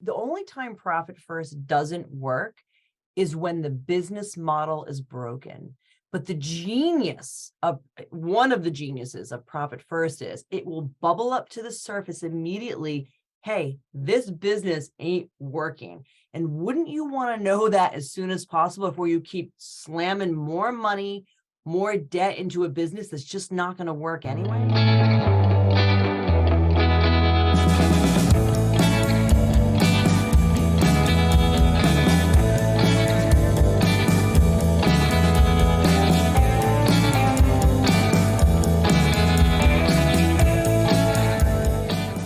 The only time profit first doesn't work is when the business model is broken. But the genius of one of the geniuses of profit first is it will bubble up to the surface immediately. Hey, this business ain't working. And wouldn't you want to know that as soon as possible before you keep slamming more money, more debt into a business that's just not going to work anyway?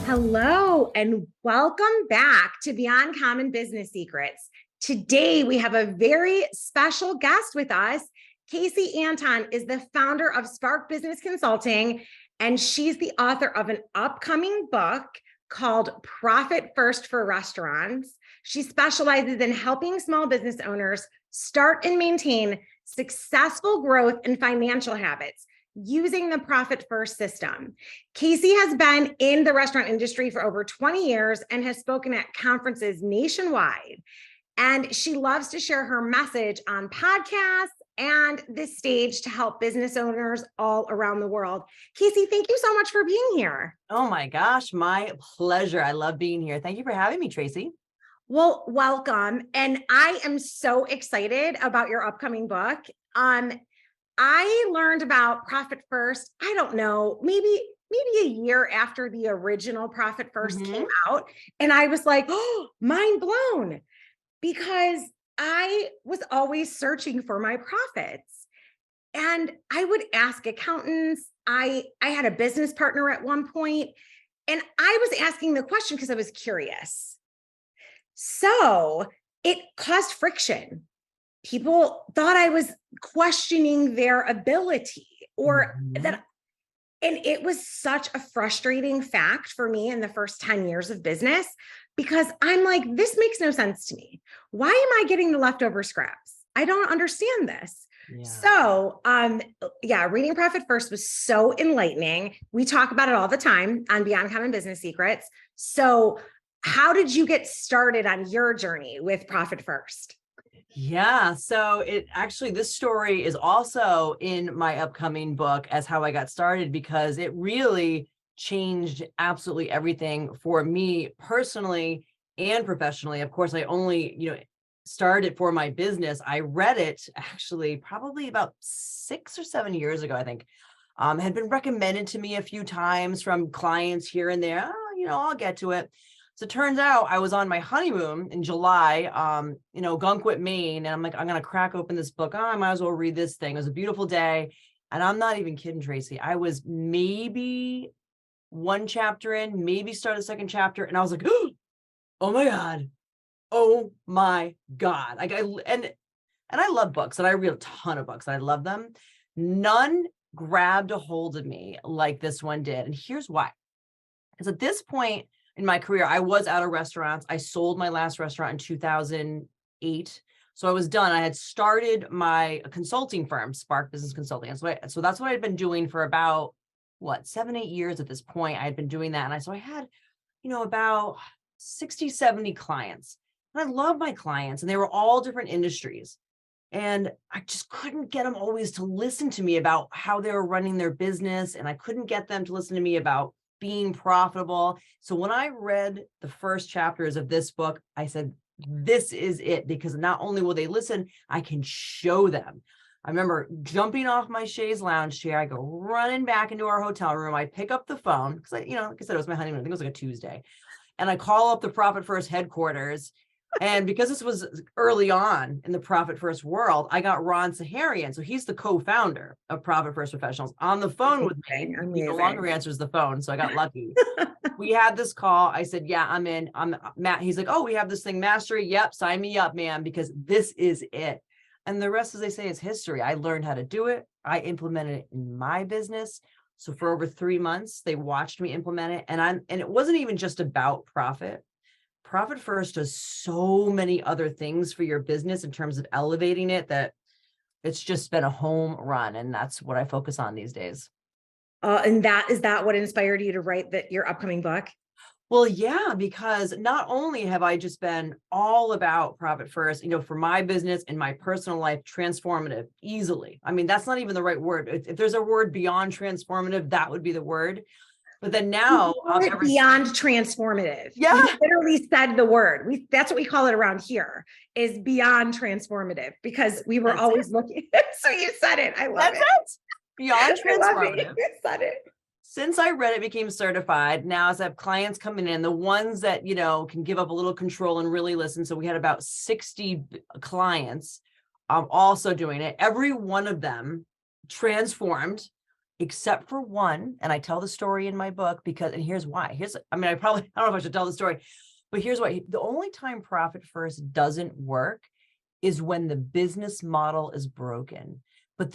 Hello, and welcome back to Beyond Common Business Secrets. Today, we have a very special guest with us. Kasey Anton is the founder of Spark Business Consulting, and she's the author of an upcoming book called Profit First for Restaurants. She specializes in helping small business owners start and maintain successful growth and financial habits using the Profit First system. Kasey has been in the restaurant industry for over 20 years and has spoken at conferences nationwide. And she loves to share her message on podcasts and this stage to help business owners all around the world. Kasey, thank you so much for being here. Oh my gosh, my pleasure. I love being here. Thank you for having me, Tracy. Well, welcome. And I am so excited about your upcoming book. I learned about Profit First, I don't know, maybe a year after the original Profit First came out. And I was like, oh, mind blown, because I was always searching for my profits. And I would ask accountants. I had a business partner at one point, and I was asking the question because I was curious. So it caused friction. People thought I was questioning their ability and it was such a frustrating fact for me in the first 10 years of business, because I'm like, this makes no sense to me. Why am I getting the leftover scraps? I don't understand this. Yeah. So, reading Profit First was so enlightening. We talk about it all the time on Beyond Common Business Secrets. So how did you get started on your journey with Profit First? Yeah. So this story is also in my upcoming book as how I got started, because it really changed absolutely everything for me personally and professionally. Of course, I only, started for my business. I read it actually probably about 6 or 7 years ago, I think. Had been recommended to me a few times from clients here and there. I'll get to it. So it turns out I was on my honeymoon in July, Gunkwit, Maine. And I'm like, I'm going to crack open this book. I might as well read this thing. It was a beautiful day. And I'm not even kidding, Tracy. I was maybe one chapter in, maybe start the second chapter. And I was like, oh my God. Oh my God. And I love books, and I read a ton of books and I love them. None grabbed a hold of me like this one did. And here's why. Because at this point in my career, I was out of restaurants. I sold my last restaurant in 2008. So I was done. I had started my consulting firm, Spark Business Consulting. And so that's what I'd been doing for about 7, 8 years at this point. I had been doing that. And I had, about 60, 70 clients. And I love my clients, and they were all different industries. And I just couldn't get them always to listen to me about how they were running their business. And I couldn't get them to listen to me about being profitable. So when I read the first chapters of this book, I said, this is it, because not only will they listen, I can show them. I remember jumping off my chaise lounge chair. I go running back into our hotel room. I pick up the phone because like I said, it was my honeymoon. I think it was like a Tuesday. And I call up the Profit First headquarters. And because this was early on in the Profit First world, I got Ron Saharian. So he's the co-founder of Profit First Professionals on the phone with me. He no longer answers the phone. So I got lucky. We had this call. I said, yeah, I'm in. I'm Matt. He's like, oh, we have this thing, Mastery. Yep. Sign me up, man, because this is it. And the rest, as they say, is history. I learned how to do it. I implemented it in my business. So for over 3 months, they watched me implement it. And it wasn't even just about profit. Profit First does so many other things for your business in terms of elevating it that it's just been a home run. And that's what I focus on these days. And is that what inspired you to write your upcoming book? Well, yeah, because not only have I just been all about profit first, for my business and my personal life, transformative easily. I mean, that's not even the right word. If there's a word beyond transformative, that would be the word. But then now, Beyond transformative. yeah, You literally said the word. That's what we call it around here, is beyond transformative, because we were always looking. So you said it. I love it. Beyond I love it. transformative. You said it. Since I read it, became certified. Now, as I have clients coming in, the ones that, can give up a little control and really listen. So we had about 60 clients also doing it. Every one of them transformed, except for one. And I tell the story in my book and here's why. I don't know if I should tell the story, but here's why. The only time profit first doesn't work is when the business model is broken. But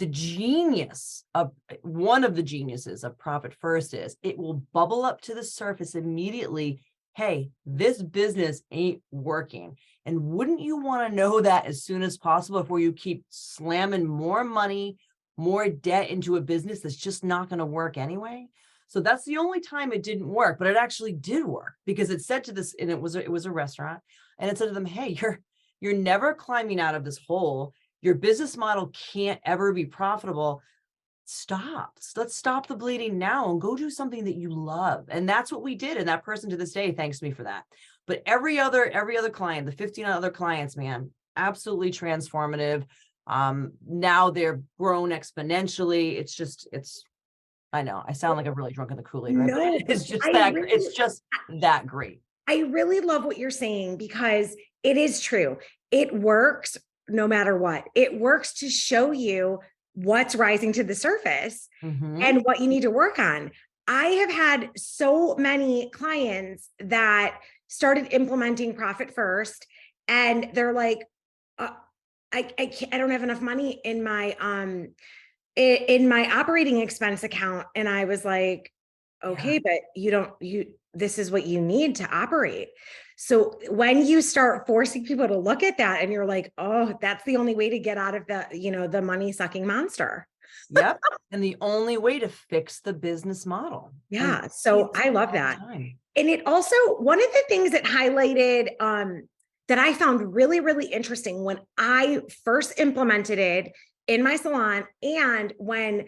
one of the geniuses of profit first is it will bubble up to the surface immediately. Hey, this business ain't working. And wouldn't you want to know that as soon as possible before you keep slamming more money, more debt into a business that's just not going to work anyway? So that's the only time it didn't work, but it actually did work, because it said to this, and it was a restaurant, and it said to them, hey, you're never climbing out of this hole. Your business model can't ever be profitable. Let's stop the bleeding now and go do something that you love. And that's what we did. And that person to this day thanks me for that. But every other client, the 15 other clients, man, absolutely transformative. Now they're grown exponentially. I know I sound like I'm really drunk in the Kool-Aid, right? No, It's just that great. I really love what you're saying, because it is true. It works no matter what. It works to show you what's rising to the surface and what you need to work on. I have had so many clients that started implementing profit first, and they're like, I don't have enough money in my operating expense account. And I was like, okay, but this is what you need to operate. So when you start forcing people to look at that, and you're like, oh, that's the only way to get out of the money sucking monster. Yep. And the only way to fix the business model. Yeah. So I love that. And it also, one of the things that highlighted, that I found really, really interesting when I first implemented it in my salon, and when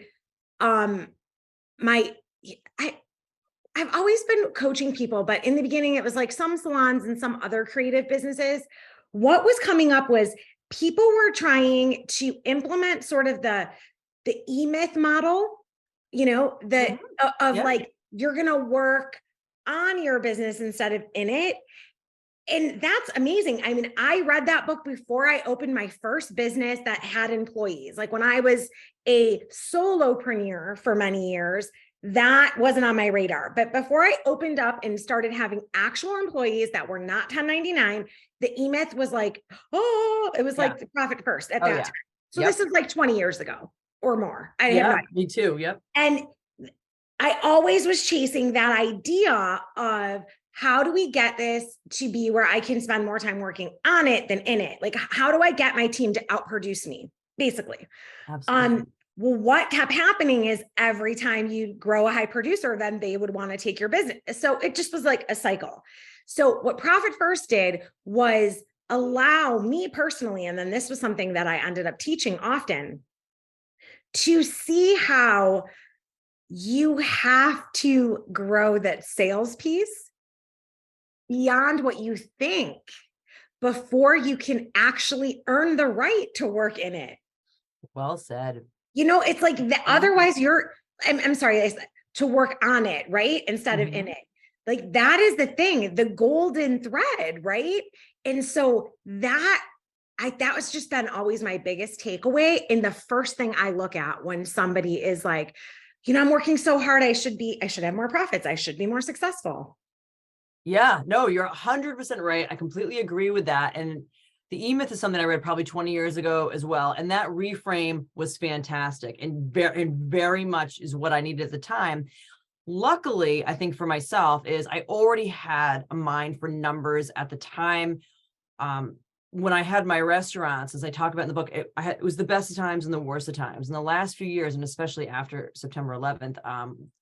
I've always been coaching people, but in the beginning it was like some salons and some other creative businesses. What was coming up was people were trying to implement sort of the E-Myth model, like, you're going to work on your business instead of in it. And that's amazing. I mean, I read that book before I opened my first business that had employees. Like when I was a solopreneur for many years, that wasn't on my radar. But before I opened up and started having actual employees that were not 1099, the E-Myth was like, it was like the profit first at that time. So this is like 20 years ago or more. Me too. Yep. And I always was chasing that idea of, how do we get this to be where I can spend more time working on it than in it? Like, how do I get my team to outproduce me, basically? Absolutely. Well, what kept happening is every time you grow a high producer, then they would want to take your business. So it just was like a cycle. So what Profit First did was allow me personally, and then this was something that I ended up teaching often, to see how you have to grow that sales piece beyond what you think before you can actually earn the right to work in it. Well said. It's like otherwise I'm sorry, to work on it, right? Instead of in it. Like that is the thing, the golden thread, right? And so that was just been always my biggest takeaway. And the first thing I look at when somebody is like, I'm working so hard, I should have more profits. I should be more successful. Yeah, no, you're 100% right. I completely agree with that. And the E-Myth is something I read probably 20 years ago as well. And that reframe was fantastic and very much is what I needed at the time. Luckily, I think for myself is I already had a mind for numbers at the time. when I had my restaurants, as I talk about in the book, it was the best of times and the worst of times. In the last few years, and especially after September 11th,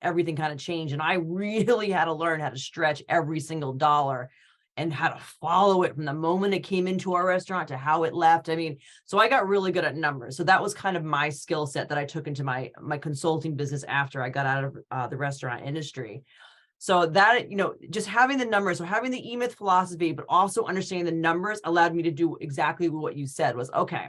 everything kind of changed. And I really had to learn how to stretch every single dollar and how to follow it from the moment it came into our restaurant to how it left. I mean, so I got really good at numbers. So that was kind of my skill set that I took into my consulting business after I got out of the restaurant industry. So that, just having the numbers, so having the E-Myth philosophy, but also understanding the numbers allowed me to do exactly what you said was, okay,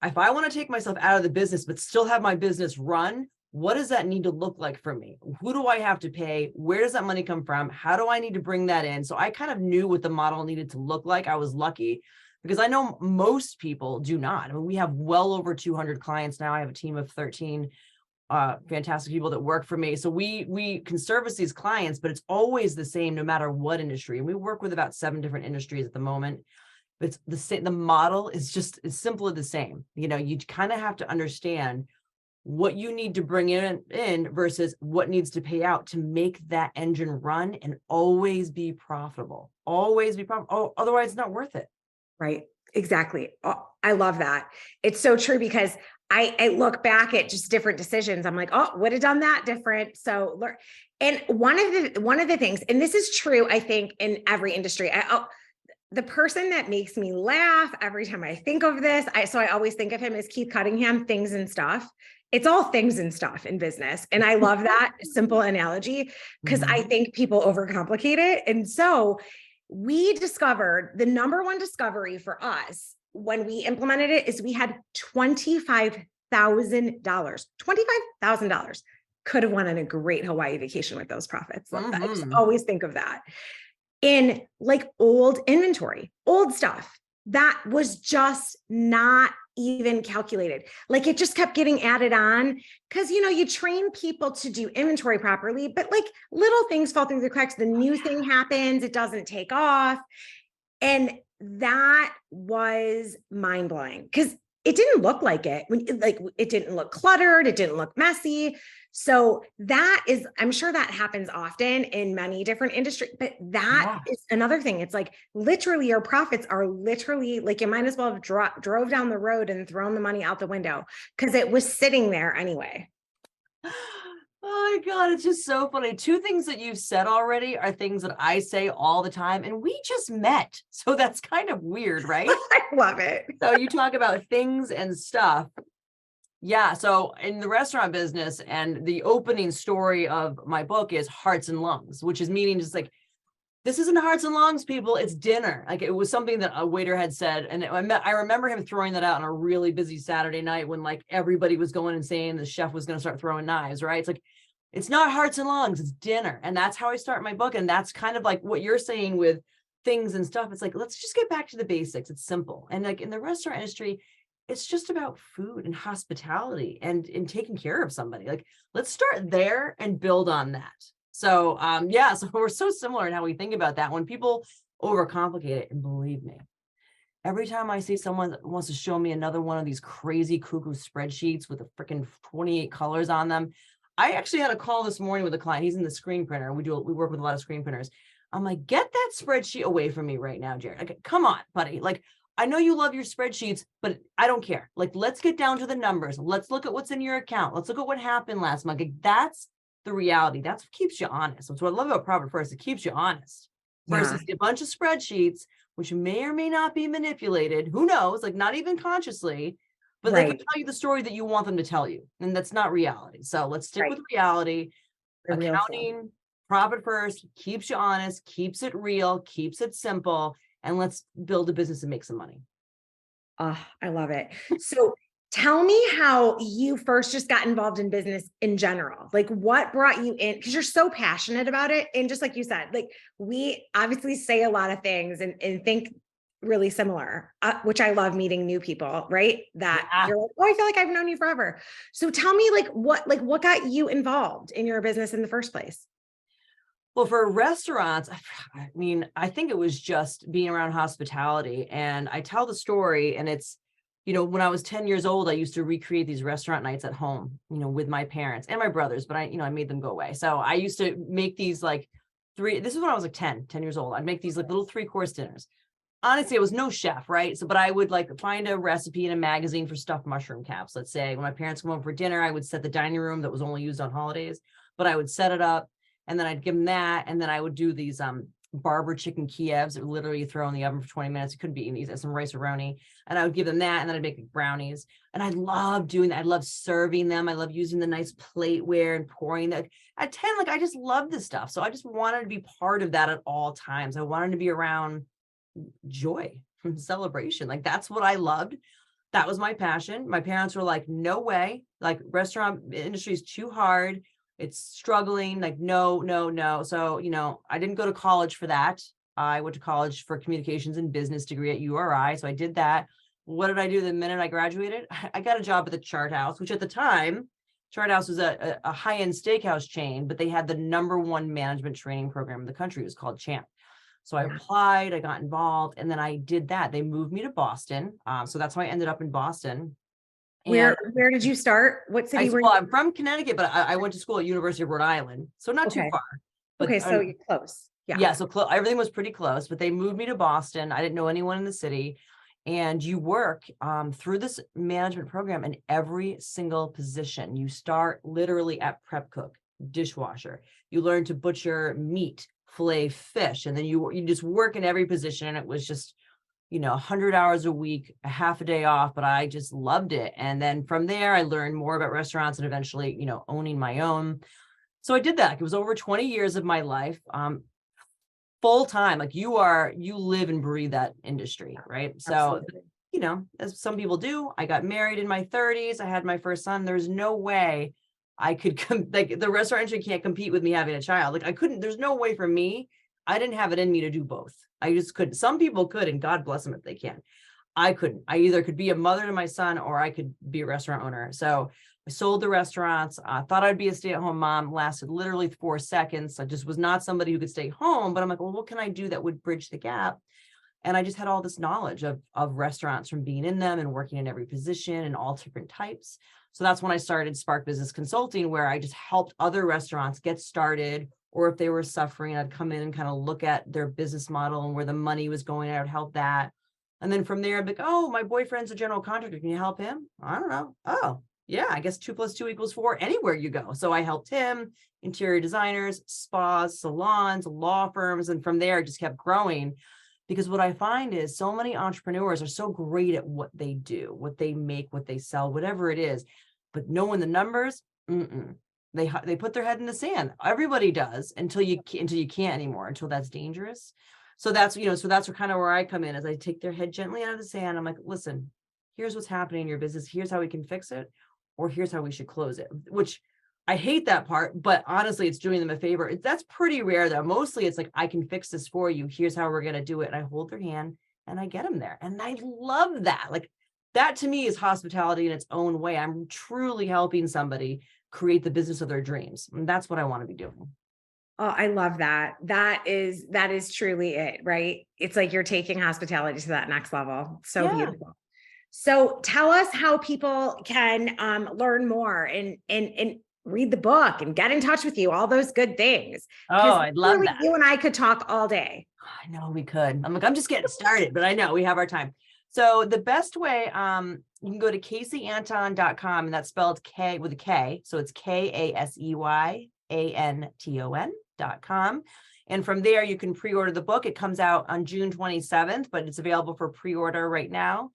if I want to take myself out of the business, but still have my business run, what does that need to look like for me? Who do I have to pay? Where does that money come from? How do I need to bring that in? So I kind of knew what the model needed to look like. I was lucky because I know most people do not. I mean, we have well over 200 clients now. I have a team of 13 fantastic people that work for me. So we can service these clients, but it's always the same no matter what industry. And we work with about 7 different industries at the moment. But it's the same. The model is just it's simply the same. You kind of have to understand what you need to bring in versus what needs to pay out to make that engine run and always be profitable. Always be profitable. Oh, otherwise it's not worth it. Right. Exactly. Oh, I love that. It's so true because I look back at just different decisions. I'm like, oh, would have done that different. So, and one of the things, and this is true, I think in every industry, the person that makes me laugh every time I think of this, so I always think of him as Keith Cunningham, things and stuff. It's all things and stuff in business. And I love that simple analogy because I think people overcomplicate it. And so we discovered the number one discovery for us when we implemented it is we had $25,000. $25,000 could have went on a great Hawaii vacation with those profits. I just always think of that. In like old inventory, old stuff that was just not even calculated. Like it just kept getting added on because, you train people to do inventory properly, but like little things fall through the cracks. The new thing happens, it doesn't take off. And that was mind blowing because it didn't look like it. It didn't look cluttered. It didn't look messy. So I'm sure that happens often in many different industries, but that is another thing. It's like literally your profits are literally like you might as well have drove down the road and thrown the money out the window because it was sitting there anyway. Oh my God, it's just so funny. 2 things that you've said already are things that I say all the time, and we just met. So that's kind of weird, right? I love it. So you talk about things and stuff. Yeah. So in the restaurant business, and the opening story of my book is hearts and lungs, which is meaning just like, this isn't hearts and lungs, people, it's dinner. Like it was something that a waiter had said. And I remember him throwing that out on a really busy Saturday night when like everybody was going and saying the chef was going to start throwing knives, right? It's like, it's not hearts and lungs, it's dinner. And that's how I start my book. And that's kind of like what you're saying with things and stuff. It's like, let's just get back to the basics. It's simple. And like in the restaurant industry, it's just about food and hospitality and taking care of somebody. Like, let's start there and build on that. So, so we're so similar in how we think about that. When people overcomplicate it, and believe me, every time I see someone that wants to show me another one of these crazy cuckoo spreadsheets with a freaking 28 colors on them, I actually had a call this morning with a client. He's in the screen printer. We work with a lot of screen printers. I'm like, get that spreadsheet away from me right now, Jared. Like, come on, buddy. Like, I know you love your spreadsheets, but I don't care. Like, let's get down to the numbers. Let's look at what's in your account. Let's look at what happened last month. Like, that's the reality. That's what keeps you honest. That's what I love about Profit First. It keeps you honest versus a bunch of spreadsheets, which may or may not be manipulated. Who knows? Like, not even consciously, but they can tell you the story that you want them to tell you. And that's not reality. So let's stick with reality. Accounting, Profit First keeps you honest, keeps it real, keeps it simple. And let's build a business and make some money. Oh, I love it. So tell me how you first just got involved in business in general. Like what brought you in? Because you're so passionate about it. And just like you said, like we obviously say a lot of things and think really similar, which I love meeting new people, right? That you're like, oh, I feel like I've known you forever. So tell me what got you involved in your business in the first place? Well, for restaurants, I mean, I think it was just being around hospitality. And I tell the story, and it's, when I was 10 years old, I used to recreate these restaurant nights at home, with my parents and my brothers, but I made them go away. So I used to make these this is when I was like 10 years old. I'd make these like little 3-course dinners. honestly, I was no chef, right? So, but I would like find a recipe in a magazine for stuffed mushroom caps. Let's say when my parents come home for dinner, I would set the dining room that was only used on holidays, but I would set it up and then I'd give them that. And then I would do these Barber chicken Kievs that literally you throw in the oven for 20 minutes. It couldn't be eaten easy. Some rice-a-roni. And I would give them that. And then I'd make like brownies. And I love doing that. I love serving them. I love using the nice plateware and pouring that. At 10, like I just love this stuff. So I just wanted to be part of that at all times. I wanted to be around joy and celebration. Like that's what I loved. That was my passion. My parents were like, no way, like restaurant industry is too hard. It's struggling. Like, no, no, no. So, I didn't go to college for that. I went to college for communications and business degree at URI. So I did that. What did I do the minute I graduated? I got a job at the Chart House, which at the time, Chart House was a high-end steakhouse chain, but they had the #1 management training program in the country. It was called CHAMP. So I applied, I got involved, and then I did that. They moved me to Boston. So that's how I ended up in Boston. Where did you start? What city were you? Well, I'm from Connecticut, but I went to school at University of Rhode Island. So not too far. But, okay, so you're close. Yeah, so everything was pretty close, but they moved me to Boston. I didn't know anyone in the city. And you work through this management program in every single position. You start literally at prep cook, dishwasher. You learn to butcher meat, fillet fish, and then you just work in every position. And it was just 100 hours a week, a half a day off, but I just loved it. And then from there, I learned more about restaurants and eventually, owning my own. So I did that. It was over 20 years of my life, full time. Like you live and breathe that industry, right? So, as some people do, I got married in my 30s. I had my first son. There's no way I could like the restaurant industry can't compete with me having a child. Like I couldn't, there's no way for me. I didn't have it in me to do both. I just couldn't. Some people could, and God bless them if they can. I couldn't. I either could be a mother to my son or I could be a restaurant owner. So I sold the restaurants. I thought I'd be a stay-at-home mom. Lasted literally 4 seconds. I just was not somebody who could stay home, but I'm like, well, what can I do that would bridge the gap? And I just had all this knowledge of restaurants from being in them and working in every position and all different types. So that's when I started Spark Business Consulting, where I just helped other restaurants get started, or if they were suffering, I'd come in and kind of look at their business model and where the money was going. I would help that. And then from there, I'd be like, oh, my boyfriend's a general contractor. Can you help him? I don't know. Oh, yeah, I guess 2 + 2 = 4 anywhere you go. So I helped him, interior designers, spas, salons, law firms. And from there, it just kept growing. Because what I find is so many entrepreneurs are so great at what they do, what they make, what they sell, whatever it is, but knowing the numbers, they put their head in the sand. Everybody does until you can't anymore, until that's dangerous. So that's kind of where I come in, as I take their head gently out of the sand. I'm like, listen, here's what's happening in your business. Here's how we can fix it, or here's how we should close it, which I hate that part, but honestly, it's doing them a favor. That's pretty rare though. Mostly it's like, I can fix this for you. Here's how we're going to do it. And I hold their hand and I get them there. And I love that. Like that to me is hospitality in its own way. I'm truly helping somebody create the business of their dreams. And that's what I want to be doing. Oh, I love that. That is truly it, right? It's like you're taking hospitality to that next level. So beautiful. So tell us how people can learn more and read the book and get in touch with you, all those good things. Oh, I'd love that. You and I could talk all day. I know we could. I'm just getting started, but I know we have our time. So the best way, you can go to KaseyAnton.com, and that's spelled K with a K. So it's KaseyAnton.com. And from there, you can pre-order the book. It comes out on June 27th, but it's available for pre-order right now.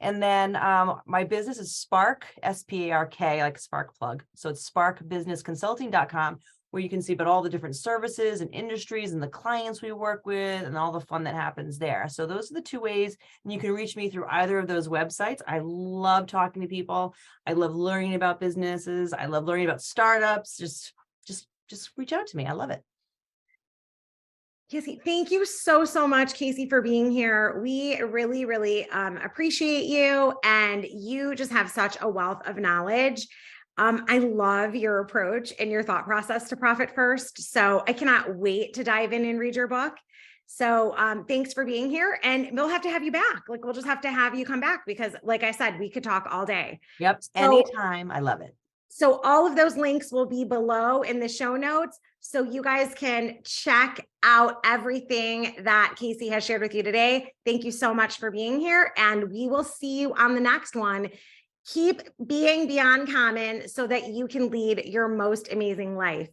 And then my business is Spark, SPARK, like spark plug. So it's sparkbusinessconsulting.com, where you can see about all the different services and industries and the clients we work with and all the fun that happens there. So those are the 2 ways. And you can reach me through either of those websites. I love talking to people. I love learning about businesses. I love learning about startups. Just reach out to me. I love it. Kasey, thank you so much, Kasey, for being here. We really, really appreciate you. And you just have such a wealth of knowledge. I love your approach and your thought process to profit first. So I cannot wait to dive in and read your book. So thanks for being here. And we'll have to have you back. Like, we'll just have to have you come back because, like I said, we could talk all day. Yep. Anytime. I love it. So all of those links will be below in the show notes. So you guys can check out everything that Kasey has shared with you today. Thank you so much for being here. And we will see you on the next one. Keep being beyond common so that you can lead your most amazing life.